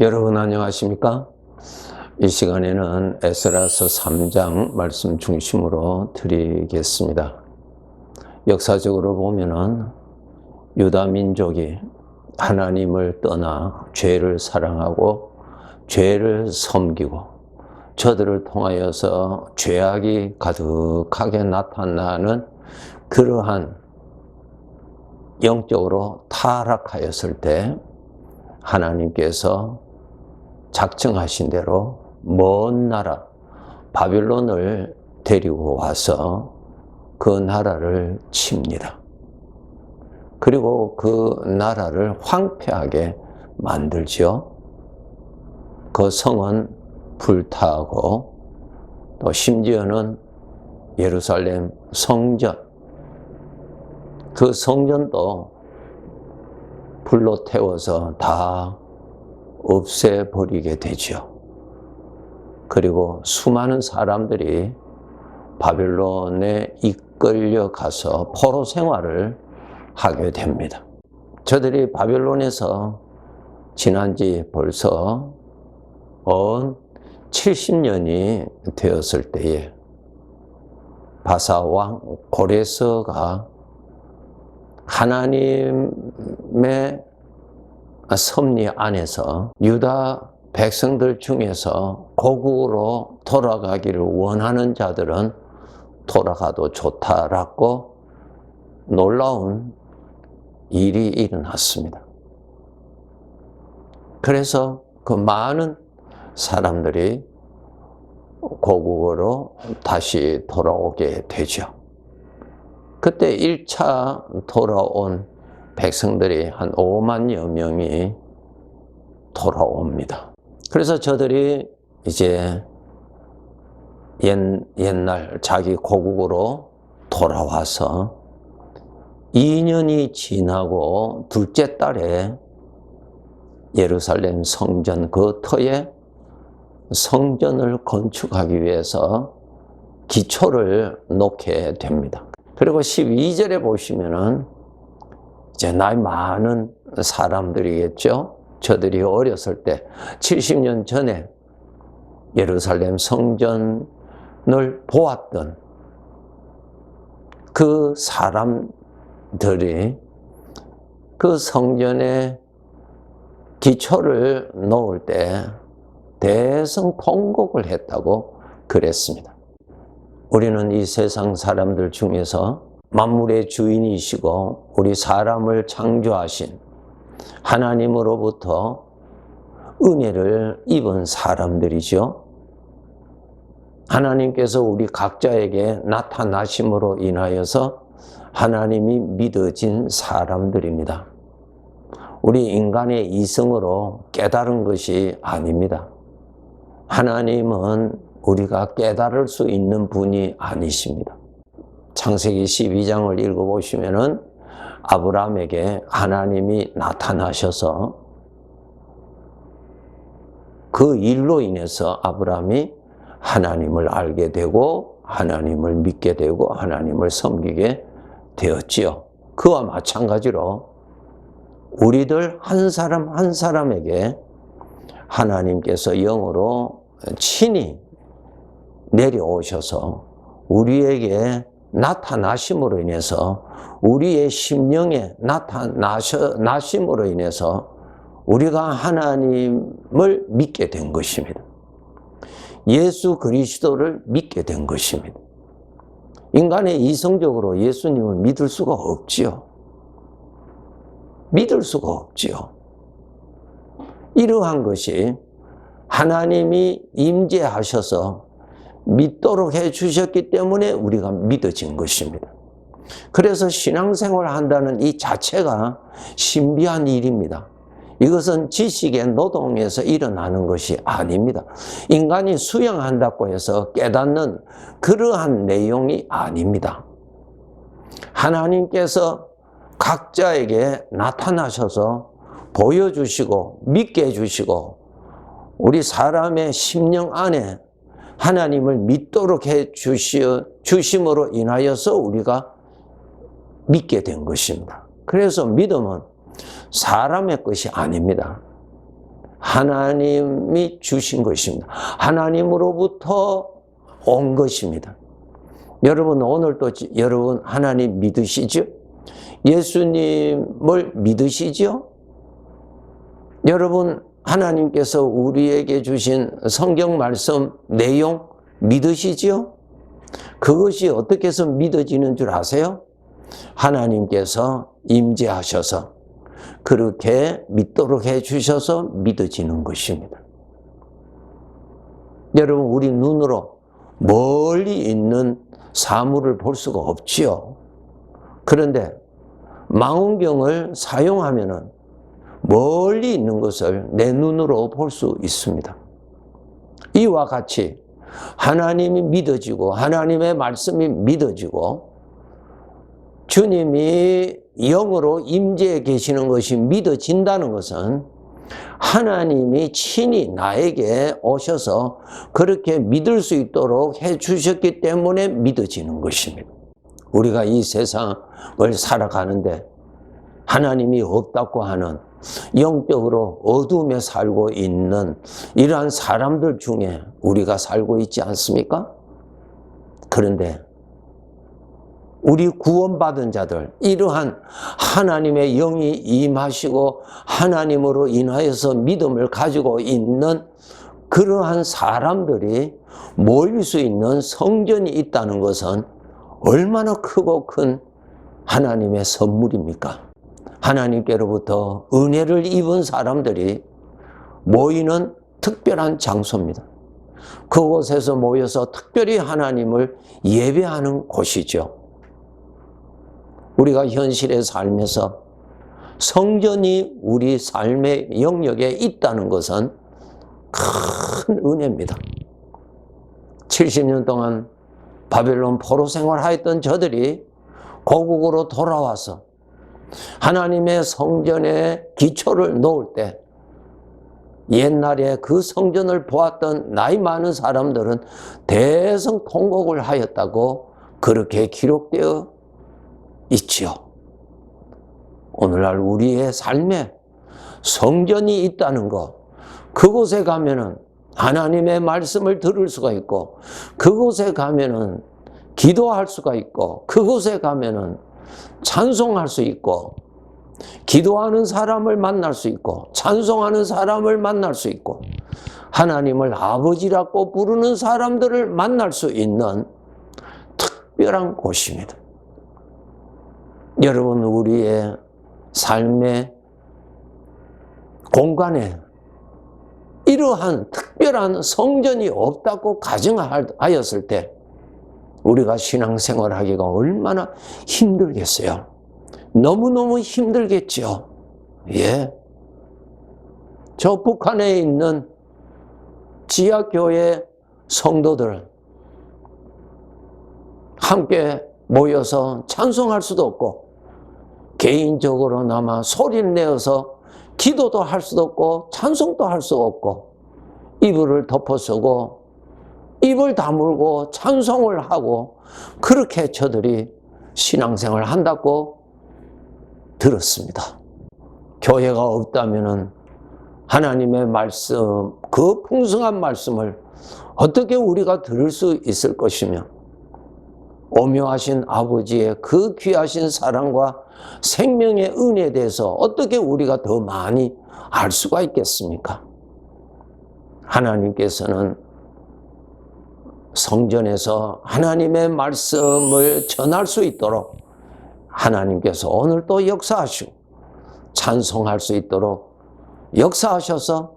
여러분 안녕하십니까? 이 시간에는 에스라서 3장 말씀 중심으로 드리겠습니다. 역사적으로 보면은 유다 민족이 하나님을 떠나 죄를 사랑하고 죄를 섬기고 저들을 통하여서 죄악이 가득하게 나타나는 그러한 영적으로 타락하였을 때 하나님께서 작정하신 대로 먼 나라 바빌론을 데리고 와서 그 나라를 칩니다. 그리고 그 나라를 황폐하게 만들죠. 그 성은 불타고 또 심지어는 예루살렘 성전, 그 성전도 불로 태워서 다 없애버리게 되죠. 그리고 수많은 사람들이 바빌론에 이끌려 가서 포로 생활을 하게 됩니다. 저들이 바빌론에서 지난 지 벌써 70년이 되었을 때에 바사왕 고레스가 하나님의 섭리 안에서 유다 백성들 중에서 고국으로 돌아가기를 원하는 자들은 돌아가도 좋다라고 놀라운 일이 일어났습니다. 그래서 그 많은 사람들이 고국으로 다시 돌아오게 되죠. 그때 1차 돌아온 백성들이 한 5만여 명이 돌아옵니다. 그래서 저들이 이제 옛날 자기 고국으로 돌아와서 2년이 지나고 둘째 달에 예루살렘 성전 그 터에 성전을 건축하기 위해서 기초를 놓게 됩니다. 그리고 12절에 보시면은 이제 나이 많은 사람들이겠죠. 저들이 어렸을 때 70년 전에 예루살렘 성전을 보았던 그 사람들이 그 성전에 기초를 놓을 때 대성통곡을 했다고 그랬습니다. 우리는 이 세상 사람들 중에서 만물의 주인이시고 우리 사람을 창조하신 하나님으로부터 은혜를 입은 사람들이죠. 하나님께서 우리 각자에게 나타나심으로 인하여서 하나님이 믿어진 사람들입니다. 우리 인간의 이성으로 깨달은 것이 아닙니다. 하나님은 우리가 깨달을 수 있는 분이 아니십니다. 창세기 12장을 읽어보시면은 아브라함에게 하나님이 나타나셔서 그 일로 인해서 아브라함이 하나님을 알게 되고 하나님을 믿게 되고 하나님을 섬기게 되었지요. 그와 마찬가지로 우리들 한 사람 한 사람에게 하나님께서 영으로 친히 내려오셔서 우리에게 나타나심으로 인해서 우리의 심령에 나타나심으로 인해서 우리가 하나님을 믿게 된 것입니다. 예수 그리스도를 믿게 된 것입니다. 인간의 이성적으로 예수님을 믿을 수가 없지요. 믿을 수가 없지요. 이러한 것이 하나님이 임재하셔서 믿도록 해주셨기 때문에 우리가 믿어진 것입니다. 그래서 신앙생활을 한다는 이 자체가 신비한 일입니다. 이것은 지식의 노동에서 일어나는 것이 아닙니다. 인간이 수양한다고 해서 깨닫는 그러한 내용이 아닙니다. 하나님께서 각자에게 나타나셔서 보여주시고 믿게 해주시고 우리 사람의 심령 안에 하나님을 믿도록 해 주심으로 인하여서 우리가 믿게 된 것입니다. 그래서 믿음은 사람의 것이 아닙니다. 하나님이 주신 것입니다. 하나님으로부터 온 것입니다. 여러분, 오늘도 여러분 하나님 믿으시죠? 예수님을 믿으시죠? 여러분, 하나님께서 우리에게 주신 성경 말씀 내용 믿으시죠? 그것이 어떻게 해서 믿어지는 줄 아세요? 하나님께서 임재하셔서 그렇게 믿도록 해주셔서 믿어지는 것입니다. 여러분, 우리 눈으로 멀리 있는 사물을 볼 수가 없지요. 그런데 망원경을 사용하면은 멀리 있는 것을 내 눈으로 볼 수 있습니다. 이와 같이 하나님이 믿어지고 하나님의 말씀이 믿어지고 주님이 영으로 임재해 계시는 것이 믿어진다는 것은 하나님이 친히 나에게 오셔서 그렇게 믿을 수 있도록 해 주셨기 때문에 믿어지는 것입니다. 우리가 이 세상을 살아가는데 하나님이 없다고 하는 영적으로 어둠에 살고 있는 이러한 사람들 중에 우리가 살고 있지 않습니까? 그런데 우리 구원받은 자들, 이러한 하나님의 영이 임하시고 하나님으로 인하여서 믿음을 가지고 있는 그러한 사람들이 모일 수 있는 성전이 있다는 것은 얼마나 크고 큰 하나님의 선물입니까? 하나님께로부터 은혜를 입은 사람들이 모이는 특별한 장소입니다. 그곳에서 모여서 특별히 하나님을 예배하는 곳이죠. 우리가 현실의 삶에서 성전이 우리 삶의 영역에 있다는 것은 큰 은혜입니다. 70년 동안 바벨론 포로 생활하였던 저들이 고국으로 돌아와서 하나님의 성전에 기초를 놓을 때 옛날에 그 성전을 보았던 나이 많은 사람들은 대성통곡을 하였다고 그렇게 기록되어 있지요. 오늘날 우리의 삶에 성전이 있다는 것, 그곳에 가면은 하나님의 말씀을 들을 수가 있고, 그곳에 가면은 기도할 수가 있고, 그곳에 가면은 찬송할 수 있고, 기도하는 사람을 만날 수 있고, 찬송하는 사람을 만날 수 있고, 하나님을 아버지라고 부르는 사람들을 만날 수 있는 특별한 곳입니다. 여러분, 우리의 삶의 공간에 이러한 특별한 성전이 없다고 가정하였을 때 우리가 신앙생활하기가 얼마나 힘들겠어요. 너무너무 힘들겠죠. 예. 저 북한에 있는 지하교회 성도들 함께 모여서 찬송할 수도 없고 개인적으로나마 소리를 내어서 기도도 할 수도 없고 찬송도 할 수 없고 이불을 덮어쓰고 입을 다물고 찬송을 하고 그렇게 저들이 신앙생활을 한다고 들었습니다. 교회가 없다면은 하나님의 말씀, 그 풍성한 말씀을 어떻게 우리가 들을 수 있을 것이며 오묘하신 아버지의 그 귀하신 사랑과 생명의 은혜에 대해서 어떻게 우리가 더 많이 알 수가 있겠습니까? 하나님께서는 성전에서 하나님의 말씀을 전할 수 있도록 하나님께서 오늘 또 역사하시고 찬송할 수 있도록 역사하셔서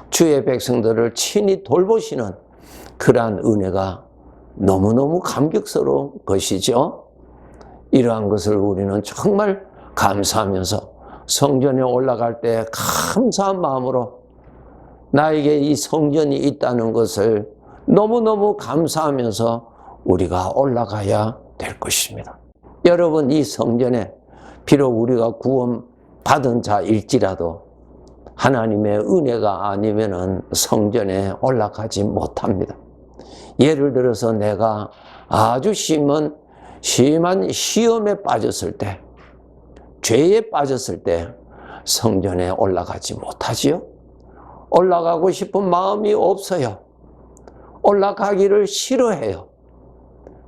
주의 백성들을 친히 돌보시는 그러한 은혜가 너무너무 감격스러운 것이죠. 이러한 것을 우리는 정말 감사하면서 성전에 올라갈 때 감사한 마음으로 나에게 이 성전이 있다는 것을 너무너무 감사하면서 우리가 올라가야 될 것입니다. 여러분, 이 성전에 비록 우리가 구원받은 자일지라도 하나님의 은혜가 아니면은 성전에 올라가지 못합니다. 예를 들어서 내가 아주 심한 시험에 빠졌을 때, 죄에 빠졌을 때 성전에 올라가지 못하지요. 올라가고 싶은 마음이 없어요. 올라가기를 싫어해요.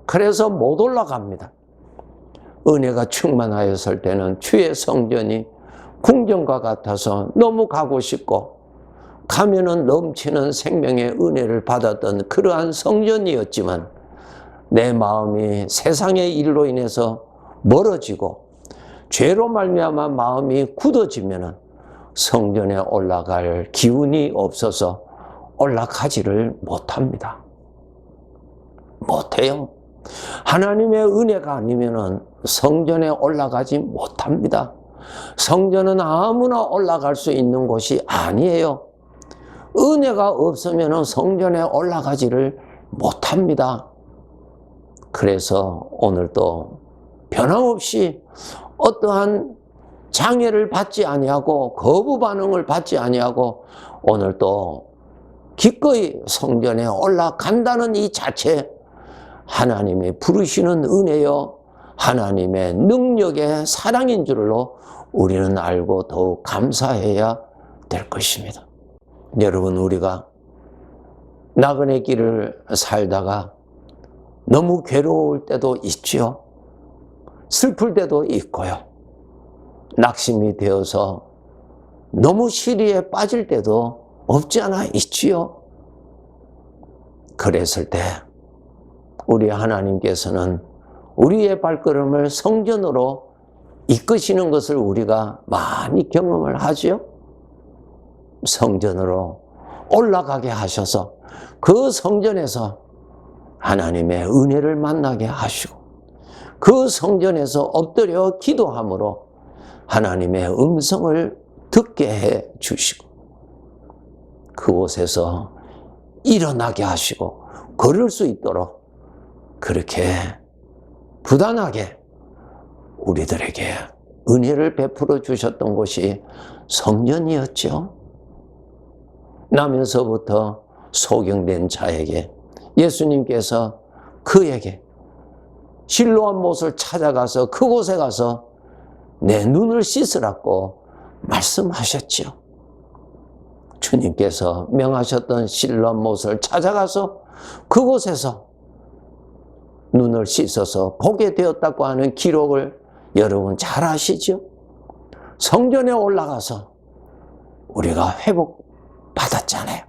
그래서 못 올라갑니다. 은혜가 충만하였을 때는 주의 성전이 궁전과 같아서 너무 가고 싶고 가면은 넘치는 생명의 은혜를 받았던 그러한 성전이었지만 내 마음이 세상의 일로 인해서 멀어지고 죄로 말미암아 마음이 굳어지면은 성전에 올라갈 기운이 없어서 올라가지를 못합니다. 못해요. 하나님의 은혜가 아니면은 성전에 올라가지 못합니다. 성전은 아무나 올라갈 수 있는 곳이 아니에요. 은혜가 없으면은 성전에 올라가지를 못합니다. 그래서 오늘도 변함없이 어떠한 장애를 받지 아니하고 거부 반응을 받지 아니하고 오늘도 기꺼이 성전에 올라간다는 이 자체 하나님이 부르시는 은혜요 하나님의 능력의 사랑인 줄로 우리는 알고 더욱 감사해야 될 것입니다. 여러분, 우리가 나그네 길을 살다가 너무 괴로울 때도 있지요. 슬플 때도 있고요. 낙심이 되어서 너무 시리에 빠질 때도 없지 않아 있지요. 그랬을 때 우리 하나님께서는 우리의 발걸음을 성전으로 이끄시는 것을 우리가 많이 경험을 하지요. 성전으로 올라가게 하셔서 그 성전에서 하나님의 은혜를 만나게 하시고 그 성전에서 엎드려 기도함으로 하나님의 음성을 듣게 해 주시고 그곳에서 일어나게 하시고 걸을 수 있도록 그렇게 부단하게 우리들에게 은혜를 베풀어 주셨던 곳이 성전이었죠. 나면서부터 소경된 자에게 예수님께서 그에게 실로암 못을 찾아가서 그곳에 가서 내 눈을 씻으라고 말씀하셨지요. 주님께서 명하셨던 실로암 못을 찾아가서 그곳에서 눈을 씻어서 보게 되었다고 하는 기록을 여러분 잘 아시죠? 성전에 올라가서 우리가 회복받았잖아요.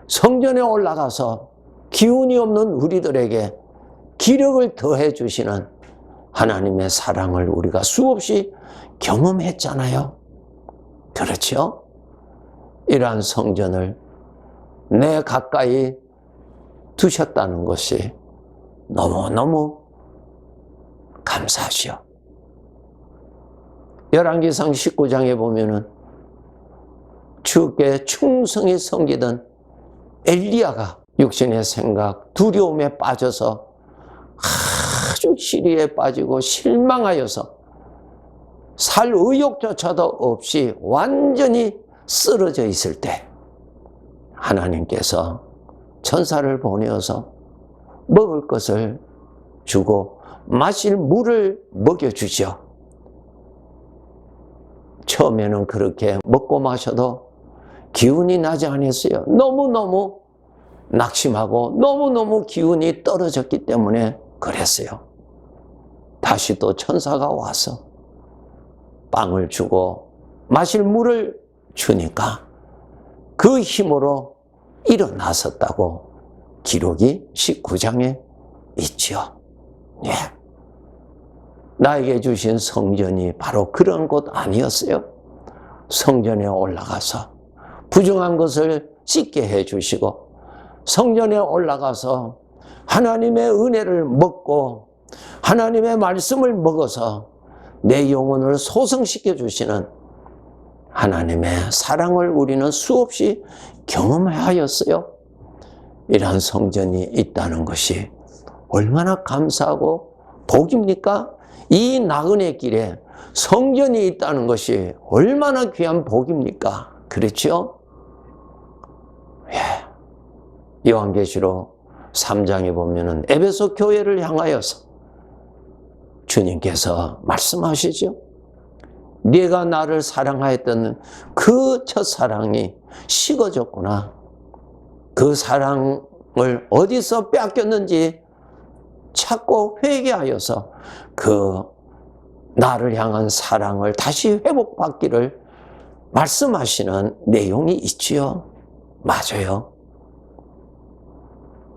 성전에 올라가서 기운이 없는 우리들에게 기력을 더해 주시는 하나님의 사랑을 우리가 수없이 경험했잖아요. 그렇죠? 이러한 성전을 내 가까이 두셨다는 것이 너무너무 감사하시오. 열왕기상 19장에 보면은 주께 충성히 섬기던 엘리야가 육신의 생각, 두려움에 빠져서 아주 시리에 빠지고 실망하여서 살 의욕조차도 없이 완전히 쓰러져 있을 때 하나님께서 천사를 보내어서 먹을 것을 주고 마실 물을 먹여주죠. 처음에는 그렇게 먹고 마셔도 기운이 나지 않았어요. 너무너무 낙심하고 너무너무 기운이 떨어졌기 때문에 그랬어요. 다시 또 천사가 와서 빵을 주고 마실 물을 주니까 그 힘으로 일어났었다고 기록이 19장에 있죠. 예. 나에게 주신 성전이 바로 그런 곳 아니었어요? 성전에 올라가서 부정한 것을 씻게 해주시고 성전에 올라가서 하나님의 은혜를 먹고 하나님의 말씀을 먹어서 내 영혼을 소성시켜 주시는 하나님의 사랑을 우리는 수없이 경험하였어요. 이러한 성전이 있다는 것이 얼마나 감사하고 복입니까? 이 나그네 길에 성전이 있다는 것이 얼마나 귀한 복입니까? 그렇죠? 예. 요한계시록 3장에 보면은 에베소 교회를 향하여서 주님께서 말씀하시죠. 네가 나를 사랑하였던 그 첫사랑이 식어졌구나. 그 사랑을 어디서 빼앗겼는지 찾고 회개하여서 그 나를 향한 사랑을 다시 회복받기를 말씀하시는 내용이 있지요. 맞아요.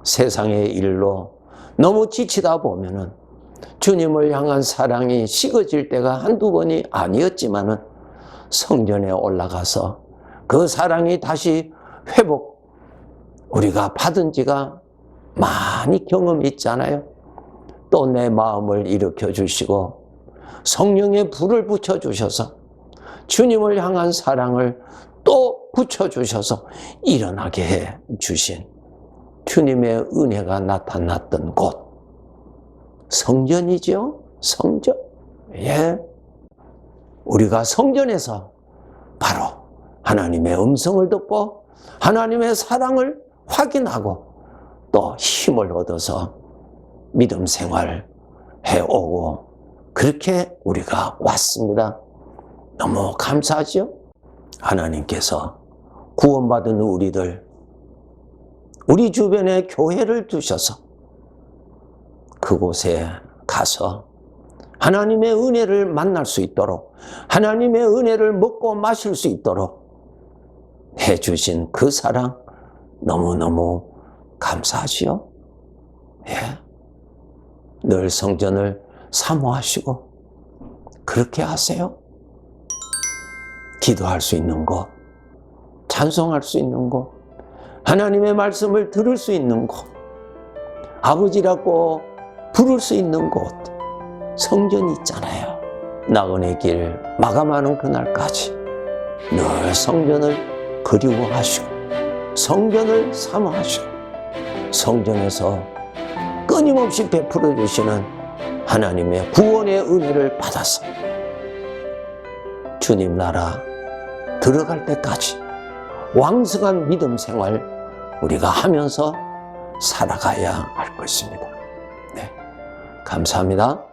세상의 일로 너무 지치다 보면은 주님을 향한 사랑이 식어질 때가 한두 번이 아니었지만은 성전에 올라가서 그 사랑이 다시 회복 우리가 받은 지가 많이 경험이 있잖아요. 또 내 마음을 일으켜 주시고 성령의 불을 붙여 주셔서 주님을 향한 사랑을 또 붙여 주셔서 일어나게 해 주신 주님의 은혜가 나타났던 곳 성전이죠. 성전. 예. 우리가 성전에서 바로 하나님의 음성을 듣고 하나님의 사랑을 확인하고 또 힘을 얻어서 믿음 생활 해오고 그렇게 우리가 왔습니다. 너무 감사하죠? 하나님께서 구원받은 우리들, 우리 주변에 교회를 두셔서 그곳에 가서 하나님의 은혜를 만날 수 있도록 하나님의 은혜를 먹고 마실 수 있도록 해주신 그 사랑 너무너무 감사하지요. 예. 늘 성전을 사모하시고 그렇게 하세요. 기도할 수 있는 곳, 찬송할 수 있는 곳, 하나님의 말씀을 들을 수 있는 곳, 아버지라고 부를 수 있는 곳, 성전이 있잖아요. 나그네 길 마감하는 그날까지 늘 성전을 그리워하시고 성전을 사모하시고 성전에서 끊임없이 베풀어 주시는 하나님의 구원의 은혜를 받아서 주님 나라 들어갈 때까지 왕성한 믿음 생활 우리가 하면서 살아가야 할 것입니다. 네, 감사합니다.